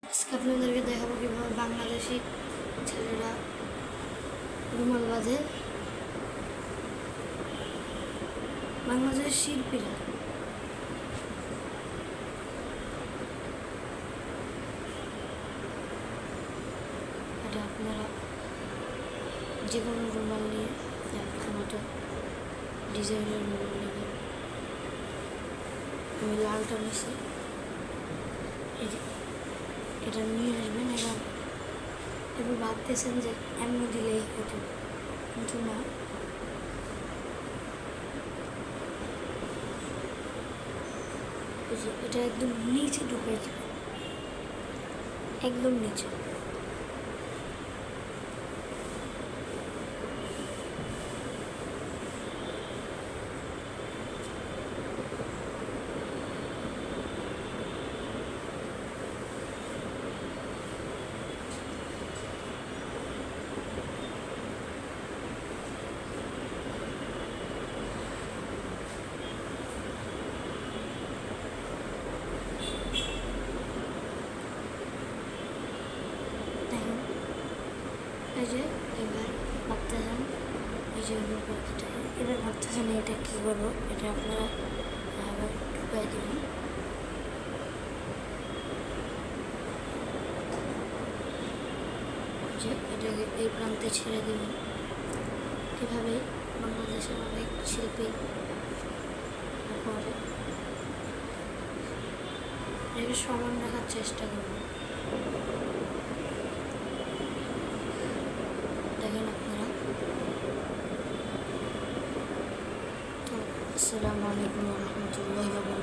আজকে আপনাদেরকে দেখাবো কিভাবে বাংলাদেশি ছেলেরা রুমাল বাঁধে। বাংলাদেশের শিল্পীরা এটা আপনারা যে কোনো রুমাল নিয়ে আপনার মতো ডিজাইনের রুমাল নেবেন। আমি লালটা নিয়েছি, এটা নিয়ে আসবেন এবং এবার ভাবতেছেন যে এমনি দিলেই হতো, কিন্তু না, এটা একদম নিচে ঢুকে যাবে, একদম নিচে। এই যে এবার ভাবতেছেন, এই যে এবার ভাবতেছেন এটা কী করবো, এটা আপনারা আবার ঢুকাই দেবেন। যে এটাকে এই প্রান্তে ছেড়ে দেবেন। এভাবে বাংলাদেশের অনেক শিল্পী করে, এটাকে সমান রাখার চেষ্টা করবেন। দেখেন আপনারা। তো আসসালামু আলাইকুম ওয়া রাহমাতুল্লাহি ওয়া বারাকাতুহু।